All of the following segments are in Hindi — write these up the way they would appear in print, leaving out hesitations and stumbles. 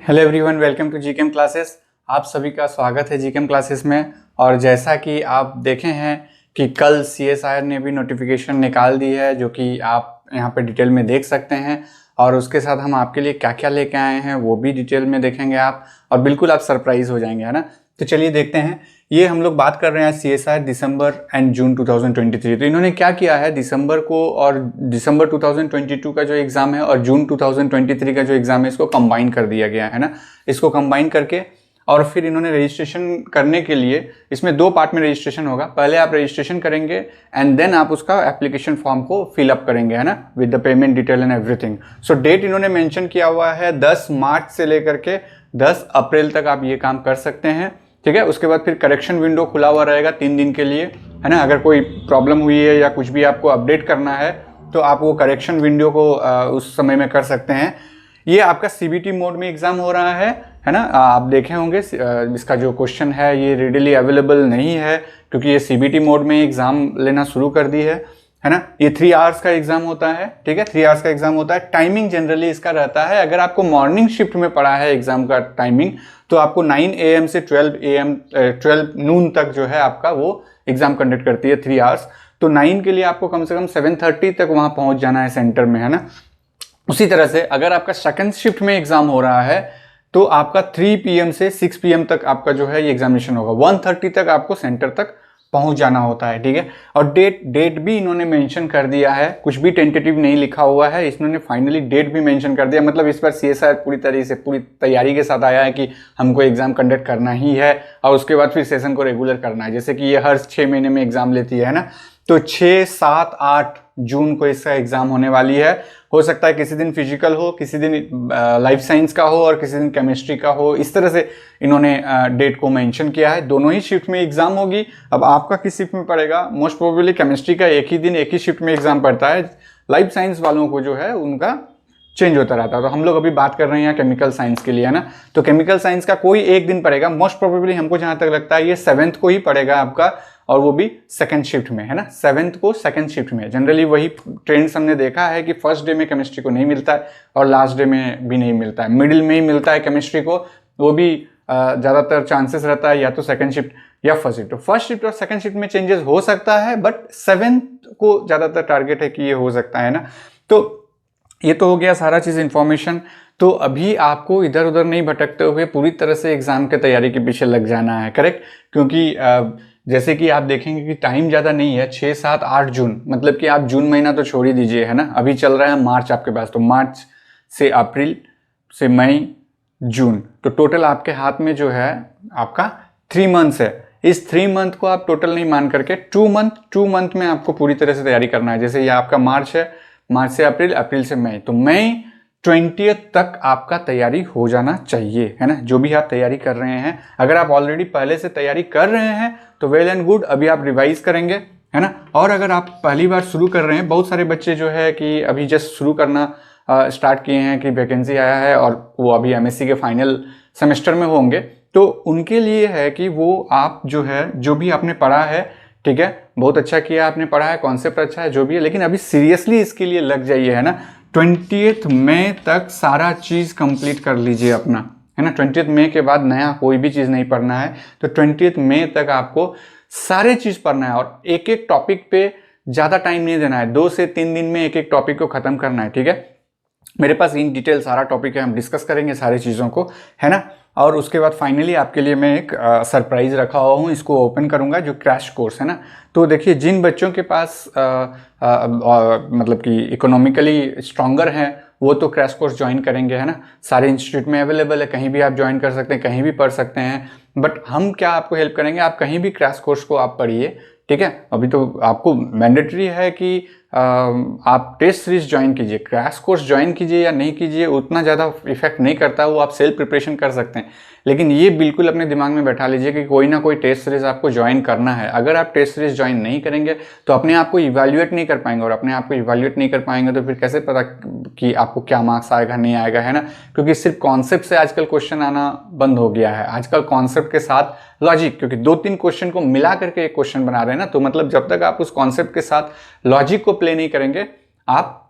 Hello everyone, welcome to GKM classes. आप सभी का स्वागत है जीकेएम क्लासेस में। और जैसा कि आप देखे हैं कि कल सीएसआईआर ने भी नोटिफिकेशन निकाल दी है, जो कि आप यहाँ पे डिटेल में देख सकते हैं। और उसके साथ हम आपके लिए क्या क्या लेके आए हैं वो भी डिटेल में देखेंगे आप, और बिल्कुल आप सरप्राइज हो जाएंगे, है ना। तो चलिए देखते हैं। ये हम लोग बात कर रहे हैं सीएसआईआर दिसंबर एंड जून 2023। तो इन्होंने क्या किया है, दिसंबर को और दिसंबर 2022 का जो एग्ज़ाम है और जून 2023 का जो एग्ज़ाम है, इसको कंबाइन कर दिया गया है ना। इसको कंबाइन करके और फिर इन्होंने रजिस्ट्रेशन करने के लिए इसमें दो पार्ट में रजिस्ट्रेशन होगा। पहले आप रजिस्ट्रेशन करेंगे एंड देन आप उसका एप्लीकेशन फॉर्म को फिलअप करेंगे, है ना, with the payment detail and everything. So date इन्होंने मेंशन किया हुआ है 10 मार्च से लेकर के 10 अप्रैल तक आप ये काम कर सकते हैं, ठीक है। उसके बाद फिर करेक्शन विंडो खुला हुआ रहेगा 3 दिन के लिए, है ना। अगर कोई प्रॉब्लम हुई है या कुछ भी आपको अपडेट करना है तो आप वो करेक्शन विंडो को उस समय में कर सकते हैं। ये आपका सीबीटी मोड में एग्जाम हो रहा है ना। आप देखे होंगे इसका जो क्वेश्चन है ये रेडिली अवेलेबल नहीं है, क्योंकि ये सीबीटी मोड में एग्जाम लेना शुरू कर दी है ना। ये 3 आवर्स का एग्जाम होता है, ठीक है। 3 आवर्स का एग्जाम होता है। टाइमिंग जनरली इसका रहता है, अगर आपको मॉर्निंग शिफ्ट में पड़ा है एग्जाम का टाइमिंग, तो आपको 9 AM से 12 नून तक जो है आपका वो एग्जाम कंडक्ट करती है 3 आवर्स। तो 9 के लिए आपको कम से कम 7:30 तक वहां पहुंच जाना है सेंटर में, है ना। उसी तरह से अगर आपका सेकंड शिफ्ट में एग्जाम हो रहा है तो आपका 3 PM से 6 PM तक आपका जो है ये एग्जामिनेशन होगा। 1:30 तक आपको सेंटर तक पहुंच जाना होता है, ठीक है। और डेट भी इन्होंने मेंशन कर दिया है, कुछ भी टेंटेटिव नहीं लिखा हुआ है, इन्होंने फाइनली डेट भी मेंशन कर दिया। मतलब इस बार सीएसआईआर पूरी तरह से पूरी तैयारी के साथ आया है कि हमको एग्जाम कंडक्ट करना ही है और उसके बाद फिर सेशन को रेगुलर करना है। जैसे कि ये हर 6 महीने में एग्जाम लेती है ना। तो 6, 7, 8 जून को इसका एग्जाम होने वाली है। हो सकता है किसी दिन फिजिकल हो, किसी दिन लाइफ साइंस का हो और किसी दिन केमिस्ट्री का हो। इस तरह से इन्होंने डेट को मेंशन किया है। दोनों ही शिफ्ट में एग्जाम होगी। अब आपका किस शिफ्ट में पड़ेगा, मोस्ट प्रोबेबली केमिस्ट्री का एक ही दिन एक ही शिफ्ट में एग्जाम पड़ता है। लाइफ साइंस वालों को जो है उनका चेंज होता रहता है। तो हम लोग अभी बात कर रहे हैं केमिकल साइंस के लिए, है ना। तो केमिकल साइंस का कोई एक दिन पड़ेगा, मोस्ट प्रोबेबली हमको जहां तक लगता है ये 7th को ही पड़ेगा आपका, और वो भी सेकंड शिफ्ट में, है ना। 7th को सेकंड शिफ्ट में। जनरली वही ट्रेंड्स हमने देखा है कि फर्स्ट डे में केमिस्ट्री को नहीं मिलता है और लास्ट डे में भी नहीं मिलता है, मिडिल में ही मिलता है केमिस्ट्री को। वो भी ज़्यादातर चांसेस रहता है या तो सेकंड शिफ्ट या फर्स्ट शिफ्ट। तो फर्स्ट शिफ्ट और सेकंड शिफ्ट में चेंजेस हो सकता है, बट 7th को ज़्यादातर टारगेट है कि ये हो सकता है ना। तो ये तो हो गया सारा चीज़ इन्फॉर्मेशन। तो अभी आपको इधर उधर नहीं भटकते हुए पूरी तरह से एग्जाम के तैयारी के पीछे लग जाना है, करेक्ट। क्योंकि जैसे कि आप देखेंगे कि टाइम ज़्यादा नहीं है, 6, 7, 8 जून, मतलब कि आप जून महीना तो छोड़ ही दीजिए, है ना। अभी चल रहा है मार्च आपके पास, तो मार्च से अप्रैल से मई जून, तो टोटल आपके हाथ में जो है आपका 3 मंथ्स है। इस 3 मंथ को आप टोटल नहीं मान करके 2 मंथ में आपको पूरी तरह से तैयारी करना है। जैसे ये आपका मार्च है, मार्च से अप्रैल, अप्रैल से मई, तो मई 20th तक आपका तैयारी हो जाना चाहिए, है ना। जो भी आप तैयारी कर रहे हैं, अगर आप ऑलरेडी पहले से तैयारी कर रहे हैं तो वेल एंड गुड, अभी आप रिवाइज करेंगे, है ना। और अगर आप पहली बार शुरू कर रहे हैं, बहुत सारे बच्चे जो है कि अभी जस्ट शुरू करना स्टार्ट किए हैं कि वैकेंसी आया है और वो अभी एमएससी के फाइनल सेमेस्टर में होंगे, तो उनके लिए है कि वो आप जो है जो भी आपने पढ़ा है, ठीक है, बहुत अच्छा किया आपने पढ़ा है, कॉन्सेप्ट अच्छा है, जो भी है, लेकिन अभी सीरियसली इसके लिए लग जाइए, है ना। 20th मई तक सारा चीज़ कंप्लीट कर लीजिए अपना, है ना। 20th मई के बाद नया कोई भी चीज़ नहीं पढ़ना है। तो 20th मई तक आपको सारे चीज़ पढ़ना है और एक एक टॉपिक पे ज़्यादा टाइम नहीं देना है। 2 से 3 दिन में एक एक टॉपिक को ख़त्म करना है, ठीक है। मेरे पास इन डिटेल सारा टॉपिक है, हम डिस्कस करेंगे सारी चीज़ों को, है ना। और उसके बाद फाइनली आपके लिए मैं एक सरप्राइज रखा हुआ हूँ, इसको ओपन करूँगा, जो क्रैश कोर्स है ना। तो देखिए, जिन बच्चों के पास मतलब कि इकोनॉमिकली स्ट्रॉन्गर हैं वो तो क्रैश कोर्स ज्वाइन करेंगे, है ना। सारे इंस्टीट्यूट में अवेलेबल है, कहीं भी आप ज्वाइन कर सकते हैं, कहीं भी पढ़ सकते हैं। बट हम क्या आपको हेल्प करेंगे, आप कहीं भी क्रैश कोर्स को आप पढ़िए, ठीक है। अभी तो आपको मैंडेटरी है कि आप टेस्ट सीरीज ज्वाइन कीजिए, क्रैश कोर्स ज्वाइन कीजिए या नहीं कीजिए उतना ज़्यादा इफेक्ट नहीं करता, वो आप सेल्फ प्रिपरेशन कर सकते हैं। लेकिन ये बिल्कुल अपने दिमाग में बैठा लीजिए कि कोई ना कोई टेस्ट सीरीज आपको ज्वाइन करना है। अगर आप टेस्ट सीरीज ज्वाइन नहीं करेंगे तो अपने आप को इवैल्यूएट नहीं कर पाएंगे, और अपने आप को इवैल्यूएट नहीं कर पाएंगे तो फिर कैसे पता कि आपको क्या मार्क्स आएगा नहीं आएगा, है ना। क्योंकि सिर्फ कॉन्सेप्ट से आजकल क्वेश्चन आना बंद हो गया है। आजकल कॉन्सेप्ट के साथ लॉजिक, क्योंकि 2-3 क्वेश्चन को मिला करके एक क्वेश्चन बना रहे हैं ना, तो मतलब जब तक आप उस कॉन्सेप्ट के साथ लॉजिक को प्ले नहीं करेंगे, आप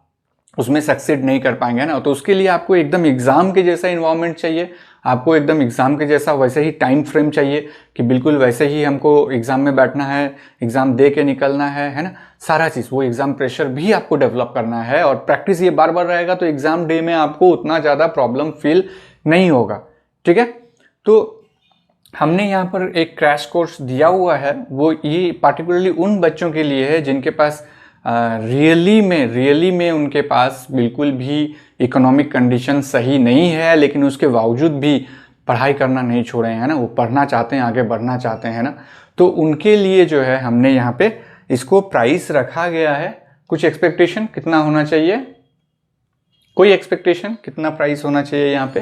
उसमें सक्सीड नहीं कर पाएंगे ना। तो उसके लिए आपको एकदम एग्ज़ाम के जैसा इन्वायरमेंट चाहिए, आपको एकदम एग्ज़ाम के जैसा वैसे ही टाइम फ्रेम चाहिए कि बिल्कुल वैसे ही हमको एग्ज़ाम में बैठना है, एग्ज़ाम दे के निकलना है ना। सारा चीज़ वो एग्ज़ाम प्रेशर भी आपको डेवलप करना है और प्रैक्टिस ये बार बार रहेगा तो एग्ज़ाम डे में आपको उतना ज़्यादा प्रॉब्लम फील नहीं होगा। ठीक है, तो हमने यहाँ पर एक क्रैश कोर्स दिया हुआ है, वो ये पार्टिकुलरली उन बच्चों के लिए है जिनके पास रियली में उनके पास बिल्कुल भी इकोनॉमिक कंडीशन सही नहीं है, लेकिन उसके बावजूद भी पढ़ाई करना नहीं छोड़े हैं ना, वो पढ़ना चाहते हैं, आगे बढ़ना चाहते हैं ना। तो उनके लिए जो है हमने यहाँ पे इसको प्राइस रखा गया है। कुछ एक्सपेक्टेशन कितना होना चाहिए, कोई एक्सपेक्टेशन कितना प्राइस होना चाहिए यहाँ पे,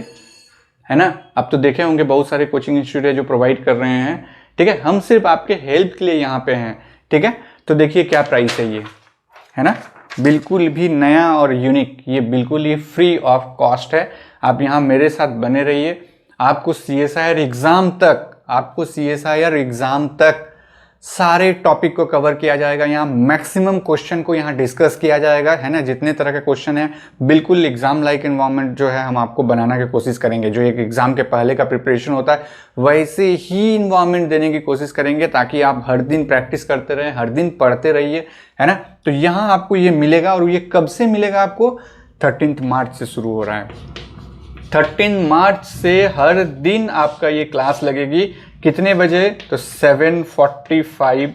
है ना। अब तो देखे होंगे बहुत सारे कोचिंग इंस्टीट्यूट है जो प्रोवाइड कर रहे हैं। ठीक है, हम सिर्फ आपके हेल्प के लिए यहाँ पे हैं। ठीक है, तो देखिए क्या प्राइस है ये, है ना, बिल्कुल भी नया और यूनिक, ये बिल्कुल ही फ्री ऑफ कॉस्ट है। आप यहाँ मेरे साथ बने रहिए, आपको CSIR एग्जाम तक सारे टॉपिक को कवर किया जाएगा। यहाँ मैक्सिमम क्वेश्चन को यहाँ डिस्कस किया जाएगा, है ना। जितने तरह के क्वेश्चन है बिल्कुल एग्जाम लाइक एनवायरनमेंट जो है हम आपको बनाने की कोशिश करेंगे। जो एक एग्जाम के पहले का प्रिपरेशन होता है वैसे ही इन्वायरमेंट देने की कोशिश करेंगे, ताकि आप हर दिन प्रैक्टिस करते रहें, हर दिन पढ़ते रहिए, है ना। तो यहाँ आपको ये मिलेगा, और ये कब से मिलेगा आपको, 13 मार्च से शुरू हो रहा है। 13 मार्च से हर दिन आपका ये क्लास लगेगी। कितने बजे, तो 7:45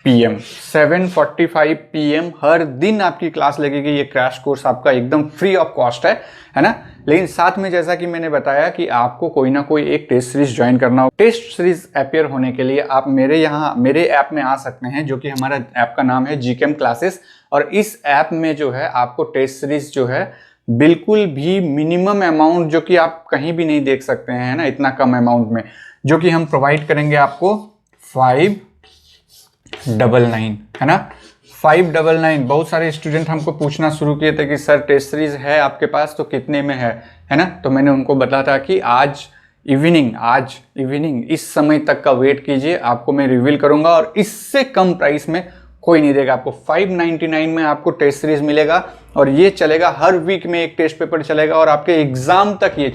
PM 7:45 PM हर दिन आपकी क्लास लगेगी। ये क्रैश कोर्स आपका एकदम फ्री ऑफ कॉस्ट है ना। लेकिन साथ में जैसा कि मैंने बताया कि आपको कोई ना कोई एक टेस्ट सीरीज ज्वाइन करना हो। टेस्ट सीरीज अपियर होने के लिए आप मेरे ऐप में आ सकते हैं, जो कि हमारा ऐप का नाम है GChem क्लासेस। और इस ऐप में जो है आपको टेस्ट सीरीज जो है बिल्कुल भी मिनिमम अमाउंट, जो कि आप कहीं भी नहीं देख सकते हैं, है ना, इतना कम अमाउंट में, जो कि हम प्रोवाइड करेंगे आपको 599, है ना, 599। बहुत सारे स्टूडेंट हमको पूछना शुरू किए थे कि सर टेस्ट सीरीज है आपके पास तो कितने में है ना। तो मैंने उनको बताया था कि आज इवनिंग इस समय तक का वेट कीजिए, आपको मैं रिवील करूंगा, और इससे कम प्राइस में कोई नहीं देगा आपको। 599 में आपको टेस्ट सीरीज मिलेगा, और ये चलेगा हर वीक में एक टेस्ट पेपर चलेगा, और आपके एग्जाम तक ये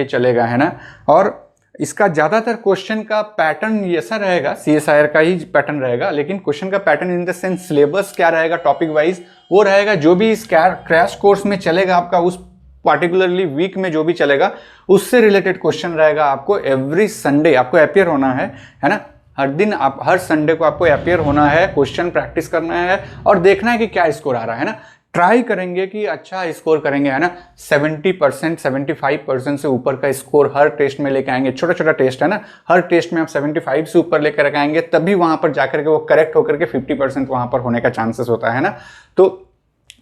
चलेगा, है ना। और इसका ज़्यादातर क्वेश्चन का पैटर्न ऐसा रहेगा, CSIR का ही पैटर्न रहेगा, लेकिन क्वेश्चन का pattern in the sense syllabus क्या रहेगा टॉपिक वाइज, वो रहेगा जो भी इस क्रैश कोर्स में चलेगा आपका, उस पार्टिकुलरली वीक में जो भी चलेगा उससे रिलेटेड क्वेश्चन रहेगा। आपको एवरी संडे आपको अपियर होना है ना। हर संडे को आपको अपियर होना है, क्वेश्चन प्रैक्टिस करना है, और देखना है कि क्या स्कोर आ रहा है ना। ट्राई करेंगे कि अच्छा स्कोर करेंगे, है ना। 70% 75% से ऊपर का स्कोर हर टेस्ट में लेके आएंगे। छोटा टेस्ट है ना, हर टेस्ट में आप 75 से ऊपर लेकर आएंगे, तभी वहां पर जाकर के वो करेक्ट होकर के 50% वहां पर होने का चांसेस होता है ना। तो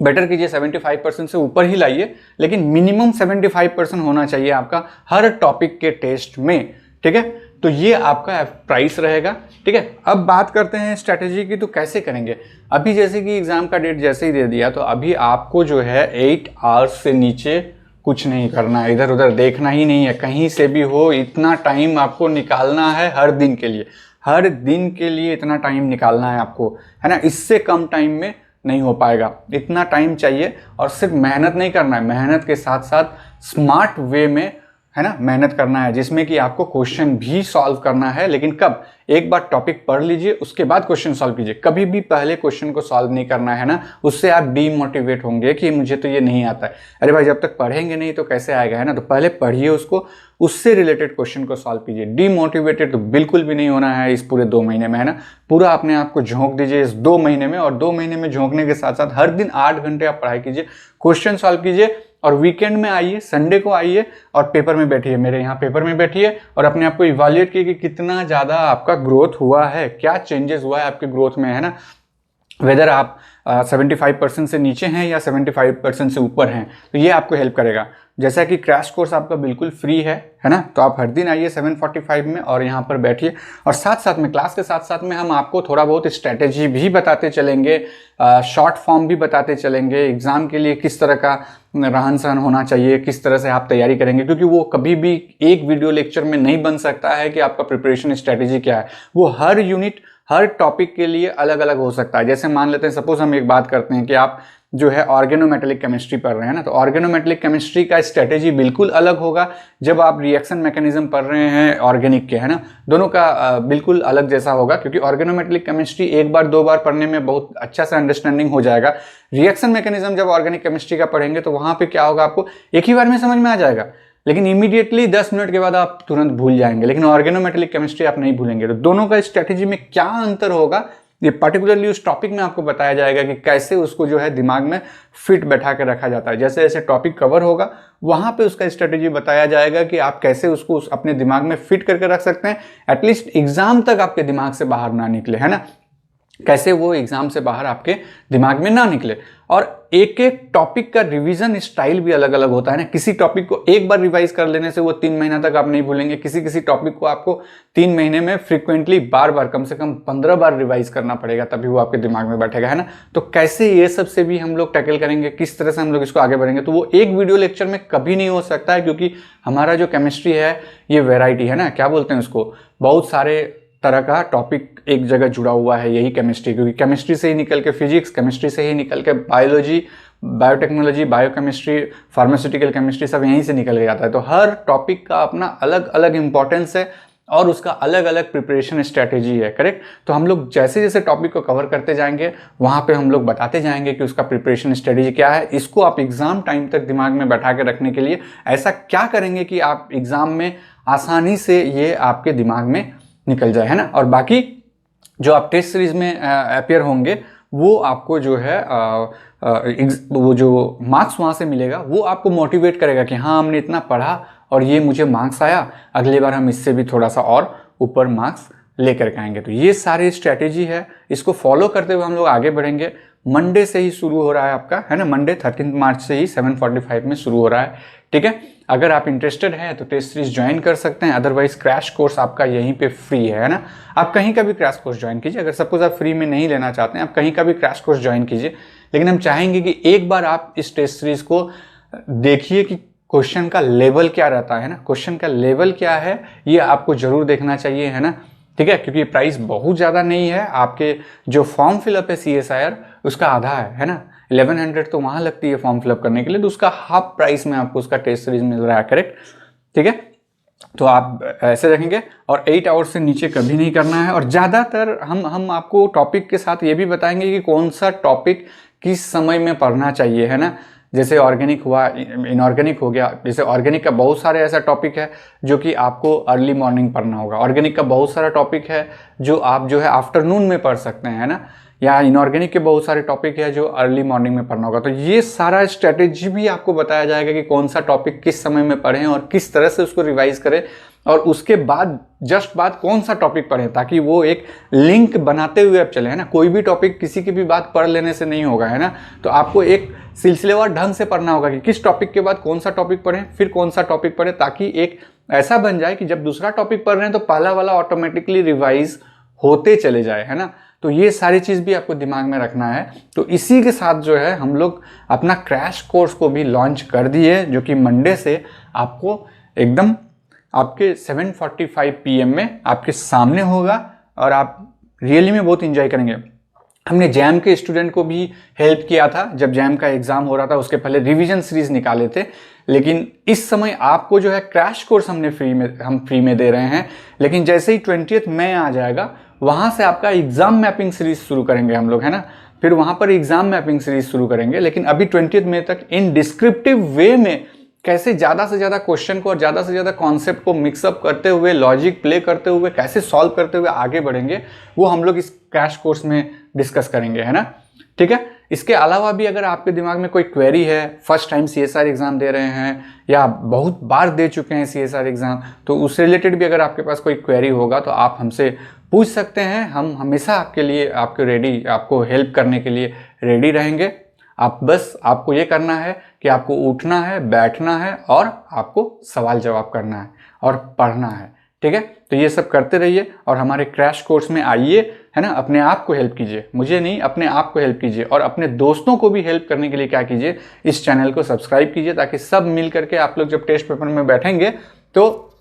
बेटर कीजिए 75% से ऊपर ही लाइए, लेकिन मिनिमम 75% होना चाहिए आपका हर टॉपिक के टेस्ट में। ठीक है, तो ये आपका प्राइस रहेगा। ठीक है, अब बात करते हैं स्ट्रैटेजी की, तो कैसे करेंगे। अभी जैसे कि एग्जाम का डेट जैसे ही दे दिया, तो अभी आपको जो है 8 आवर्स से नीचे कुछ नहीं करना है, इधर उधर देखना ही नहीं है, कहीं से भी हो इतना टाइम आपको निकालना है हर दिन के लिए इतना टाइम निकालना है आपको, है ना। इससे कम टाइम में नहीं हो पाएगा, इतना टाइम चाहिए। और सिर्फ मेहनत नहीं करना है, मेहनत के साथ साथ स्मार्ट वे में, है ना, मेहनत करना है, जिसमें कि आपको क्वेश्चन भी सॉल्व करना है। लेकिन कब, एक बार टॉपिक पढ़ लीजिए उसके बाद क्वेश्चन सॉल्व कीजिए। कभी भी पहले क्वेश्चन को सॉल्व नहीं करना है ना, उससे आप डीमोटिवेट होंगे कि मुझे तो ये नहीं आता है। अरे भाई, जब तक पढ़ेंगे नहीं तो कैसे आएगा, है ना। तो पहले पढ़िए उसको, उससे रिलेटेड क्वेश्चन को सॉल्व कीजिए। डीमोटिवेटेड तो बिल्कुल भी नहीं होना है इस पूरे 2 महीने में, है ना। पूरा अपने आप को झोंक दीजिए इस 2 महीने में, और 2 महीने में झोंकने के साथ साथ हर दिन 8 घंटे आप पढ़ाई कीजिए, क्वेश्चन सॉल्व कीजिए, और वीकेंड में आइए, संडे को आइए और पेपर में बैठिए, मेरे यहाँ पेपर में बैठिए, और अपने आप को इवैल्यूएट कीजिए कि कितना ज़्यादा आपका ग्रोथ हुआ है, क्या चेंजेस हुआ है आपके ग्रोथ में, है ना। वेदर आप 75% से नीचे हैं या 75% से ऊपर हैं, तो ये आपको हेल्प करेगा। जैसा कि क्रैश कोर्स आपका बिल्कुल फ्री है ना, तो आप हर दिन आइए 7:45 में और यहाँ पर बैठिए, और साथ साथ में क्लास के साथ साथ में हम आपको थोड़ा बहुत स्ट्रैटेजी भी बताते चलेंगे, शॉर्ट फॉर्म भी बताते चलेंगे, एग्जाम के लिए किस तरह का रहन सहन होना चाहिए, किस तरह से आप तैयारी करेंगे, क्योंकि वो कभी भी एक वीडियो लेक्चर में नहीं बन सकता है कि आपका प्रिपरेशन स्ट्रैटेजी क्या है। वो हर यूनिट हर टॉपिक के लिए अलग अलग हो सकता है। जैसे मान लेते हैं, सपोज हम एक बात करते हैं कि आप जो है ऑर्गेनोमेटेलिक केमिस्ट्री पढ़ रहे हैं ना, तो ऑर्गेनोमेटेलिक केमिस्ट्री का स्ट्रेटेजी बिल्कुल अलग होगा जब आप रिएक्शन मैकेनिज्म पढ़ रहे हैं ऑर्गेनिक के, है ना। दोनों का बिल्कुल अलग जैसा होगा, क्योंकि ऑर्गेनोमेटेलिक केमिस्ट्री एक बार दो बार पढ़ने में बहुत अच्छा से अंडरस्टैंडिंग हो जाएगा। रिएक्शन मैकेनिज्म जब ऑर्गेनिक केमिस्ट्री का पढ़ेंगे तो वहां पे क्या होगा, आपको एक ही बार में समझ में आ जाएगा, लेकिन इमीडिएटली 10 मिनट के बाद आप तुरंत भूल जाएंगे। लेकिन ऑर्गेनोमेटेलिक केमिस्ट्री आप नहीं भूलेंगे। तो दोनों का स्ट्रेटेजी में क्या अंतर होगा, ये पर्टिकुलरली उस टॉपिक में आपको बताया जाएगा कि कैसे उसको जो है दिमाग में फिट बैठा के रखा जाता है। जैसे जैसे टॉपिक कवर होगा वहां पे उसका स्ट्रेटेजी बताया जाएगा कि आप कैसे उसको अपने दिमाग में फिट करके रख सकते हैं, एटलीस्ट एग्जाम तक आपके दिमाग से बाहर ना निकले, है ना। कैसे वो एग्जाम से बाहर आपके दिमाग में ना निकले। और एक एक टॉपिक का रिवीजन स्टाइल भी अलग अलग होता है ना। किसी टॉपिक को एक बार रिवाइज कर लेने से वो 3 महीना तक आप नहीं भूलेंगे। किसी टॉपिक को आपको 3 महीने में फ्रीक्वेंटली बार बार कम से कम 15 बार रिवाइज करना पड़ेगा, तभी वो आपके दिमाग में बैठेगा, है ना। तो कैसे ये सब से भी हम लोग टैकल करेंगे, किस तरह से हम लोग इसको आगे बढ़ेंगे, तो वो एक वीडियो लेक्चर में कभी नहीं हो सकता है, क्योंकि हमारा जो केमिस्ट्री है ये वेराइटी है ना, क्या बोलते हैं उसको, बहुत सारे तरह का टॉपिक एक जगह जुड़ा हुआ है, यही केमिस्ट्री। क्योंकि केमिस्ट्री से ही निकल के फिजिक्स, केमिस्ट्री से ही निकल के biology, biotechnology, biochemistry, pharmaceutical chemistry, सब यहीं से निकल के जाता है। तो हर टॉपिक का अपना अलग अलग इंपॉर्टेंस है और उसका अलग अलग प्रिपरेशन स्ट्रैटेजी है, करेक्ट। तो हम लोग जैसे जैसे टॉपिक को कवर करते जाएंगे वहाँ पे हम लोग बताते जाएंगे कि उसका प्रिपरेशन स्ट्रैटेजी क्या है। इसको आप एग्जाम टाइम तक दिमाग में बैठा के रखने के लिए ऐसा क्या करेंगे कि आप एग्जाम में आसानी से ये आपके दिमाग में निकल जाए, है ना। और बाकी जो आप टेस्ट सीरीज में अपीयर होंगे वो आपको जो है वो जो मार्क्स वहाँ से मिलेगा वो आपको मोटिवेट करेगा कि हाँ हमने इतना पढ़ा और ये मुझे मार्क्स आया, अगली बार हम इससे भी थोड़ा सा और ऊपर मार्क्स लेकर के आएंगे। तो ये सारी स्ट्रैटेजी है, इसको फॉलो करते हुए हम लोग आगे बढ़ेंगे। मंडे से ही शुरू हो रहा है आपका, है ना, मंडे 13 मार्च से ही 7:45 में शुरू हो रहा है, ठीक है। अगर आप इंटरेस्टेड हैं तो टेस्ट सीरीज ज्वाइन कर सकते हैं, अदरवाइज क्रैश कोर्स आपका यहीं पे फ्री है ना। आप कहीं का भी क्रैश कोर्स ज्वाइन कीजिए। अगर सपोज आप फ्री में नहीं लेना चाहते हैं, आप कहीं का भी क्रैश कोर्स ज्वाइन कीजिए, लेकिन हम चाहेंगे कि एक बार आप इस टेस्ट सीरीज को देखिए कि क्वेश्चन का लेवल क्या रहता है ना, क्वेश्चन का लेवल क्या है ये आपको जरूर देखना चाहिए, है ना, ठीक है। क्योंकि प्राइस बहुत ज़्यादा नहीं है, आपके जो फॉर्म फिलअप है CSIR उसका आधा है ना। 1100 तो वहाँ लगती है फॉर्म फिलअप करने के लिए, तो उसका हाफ प्राइस में आपको उसका टेस्ट सीरीज मिल रहा है, करेक्ट, ठीक है। तो आप ऐसे रखेंगे और 8 आवर्स से नीचे कभी नहीं करना है। और ज़्यादातर हम आपको टॉपिक के साथ ये भी बताएंगे कि कौन सा टॉपिक किस समय में पढ़ना चाहिए, है ना। जैसे ऑर्गेनिक हुआ, इनऑर्गेनिक हो गया। जैसे ऑर्गेनिक का बहुत सारे ऐसा टॉपिक है जो कि आपको अर्ली मॉर्निंग पढ़ना होगा। ऑर्गेनिक का बहुत सारा टॉपिक है जो आप जो है आफ्टरनून में पढ़ सकते हैं, है ना। या इनऑर्गेनिक के बहुत सारे टॉपिक है जो अर्ली मॉर्निंग में पढ़ना होगा। तो ये सारा स्ट्रेटेजी भी आपको बताया जाएगा कि कौन सा टॉपिक किस समय में पढ़ें और किस तरह से उसको रिवाइज करें, और उसके बाद जस्ट बाद कौन सा टॉपिक पढ़ें, ताकि वो एक लिंक बनाते हुए आप चले, है ना। कोई भी टॉपिक किसी की भी बात पढ़ लेने से नहीं होगा, है ना। तो आपको एक सिलसिलेवार ढंग से पढ़ना होगा कि किस टॉपिक के बाद कौन सा टॉपिक पढ़ें, फिर कौन सा टॉपिक पढ़ें, ताकि एक ऐसा बन जाए कि जब दूसरा टॉपिक पढ़ रहे हैं तो पहला वाला ऑटोमेटिकली रिवाइज होते चले जाए, है ना। तो ये सारी चीज़ भी आपको दिमाग में रखना है। तो इसी के साथ जो है हम लोग अपना क्रैश कोर्स को भी लॉन्च कर दिए, जो कि मंडे से आपको एकदम आपके 7:45 PM में आपके सामने होगा और आप रियली में बहुत इंजॉय करेंगे। हमने जैम के स्टूडेंट को भी हेल्प किया था, जब जैम का एग्जाम हो रहा था उसके पहले रिवीजन सीरीज निकाले थे। लेकिन इस समय आपको जो है क्रैश कोर्स हम फ्री में दे रहे हैं। लेकिन जैसे ही 20 मई आ जाएगा वहां से आपका एग्जाम मैपिंग सीरीज शुरू करेंगे हम लोग, है ना। फिर वहां पर एग्जाम मैपिंग सीरीज शुरू करेंगे। लेकिन अभी 20 मई तक इन डिस्क्रिप्टिव वे में कैसे ज़्यादा से ज़्यादा क्वेश्चन को और ज़्यादा से ज़्यादा कॉन्सेप्ट को मिक्सअप करते हुए, लॉजिक प्ले करते हुए कैसे सॉल्व करते हुए आगे बढ़ेंगे, वो हम लोग इस क्रैश कोर्स में डिस्कस करेंगे, है ना, ठीक है। इसके अलावा भी अगर आपके दिमाग में कोई क्वेरी है, फर्स्ट टाइम CSR एग्जाम दे रहे हैं या बहुत बार दे चुके हैं CSR एग्जाम, तो उससे रिलेटेड भी अगर आपके पास कोई क्वेरी होगा तो आप हमसे पूछ सकते हैं। हम हमेशा आपके लिए आपको हेल्प करने के लिए रेडी रहेंगे। आपको ये करना है कि आपको उठना है, बैठना है और आपको सवाल जवाब करना है और पढ़ना है, ठीक है। तो ये सब करते रहिए और हमारे क्रैश कोर्स में आइए, है ना। अपने आप को हेल्प कीजिए, मुझे नहीं, अपने आप को हेल्प कीजिए। और अपने दोस्तों को भी हेल्प करने के लिए क्या कीजिए, इस चैनल को सब्सक्राइब कीजिए, ताकि सब मिल करके आप लोग जब टेस्ट पेपर में बैठेंगे तो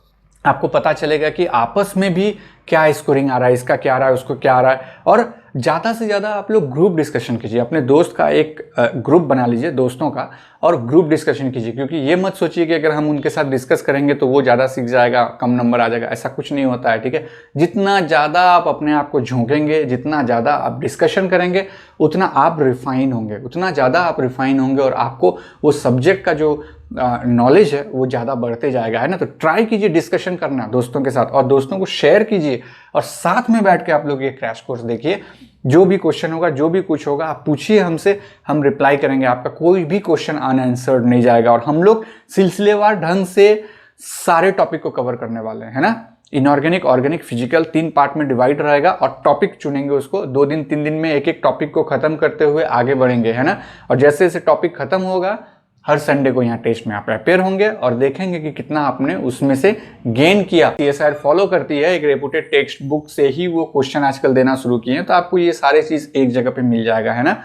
आपको पता चलेगा कि आपस में भी क्या स्कोरिंग आ रहा है, इसका क्या आ रहा है, उसको क्या आ रहा है। और ज़्यादा से ज़्यादा आप लोग ग्रुप डिस्कशन कीजिए, अपने दोस्त का एक ग्रुप बना लीजिए दोस्तों का, और ग्रुप डिस्कशन कीजिए। क्योंकि ये मत सोचिए कि अगर हम उनके साथ डिस्कस करेंगे तो वो ज़्यादा सीख जाएगा, कम नंबर आ जाएगा, ऐसा कुछ नहीं होता है, ठीक है। जितना ज़्यादा आप अपने आप को झोंकेंगे, जितना ज़्यादा आप डिस्कशन करेंगे, उतना आप रिफाइन होंगे, उतना ज़्यादा आप रिफाइन होंगे, और आपको वो सब्जेक्ट का जो नॉलेज है वो ज़्यादा बढ़ते जाएगा, है ना। तो ट्राई कीजिए डिस्कशन करना दोस्तों के साथ, और दोस्तों को शेयर कीजिए, और साथ में बैठ के आप लोग ये क्रैश कोर्स देखिए। जो भी क्वेश्चन होगा, जो भी कुछ होगा, आप पूछिए हमसे, हम रिप्लाई करेंगे। आपका कोई भी क्वेश्चन अनआंसर्ड नहीं जाएगा, और हम लोग सिलसिलेवार ढंग से सारे टॉपिक को कवर करने वाले हैं, है ना। इनऑर्गेनिक, ऑर्गेनिक, फिजिकल 3 पार्ट में डिवाइड रहेगा, और टॉपिक चुनेंगे, उसको 2 दिन 3 दिन में एक एक टॉपिक को खत्म करते हुए आगे बढ़ेंगे, है ना। और जैसे जैसे टॉपिक खत्म होगा, हर संडे को यहाँ टेस्ट में आप प्रिपेयर होंगे और देखेंगे कि कितना आपने उसमें से गेन किया। सीएसआईआर फॉलो करती है, एक रेपुटेड टेक्स्ट बुक से ही वो क्वेश्चन आजकल देना शुरू किए हैं, तो आपको ये सारे चीज एक जगह पे मिल जाएगा, है ना,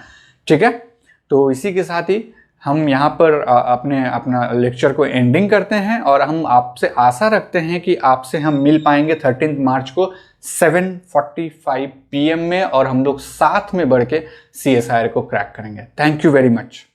ठीक है। तो इसी के साथ ही हम यहाँ पर अपना लेक्चर को एंडिंग करते हैं, और हम आपसे आशा रखते हैं कि आपसे हम मिल पाएंगे 13 मार्च को 7:45 PM में, और हम लोग साथ में बढ़ के सीएसआईआर को क्रैक करेंगे। Thank you very much.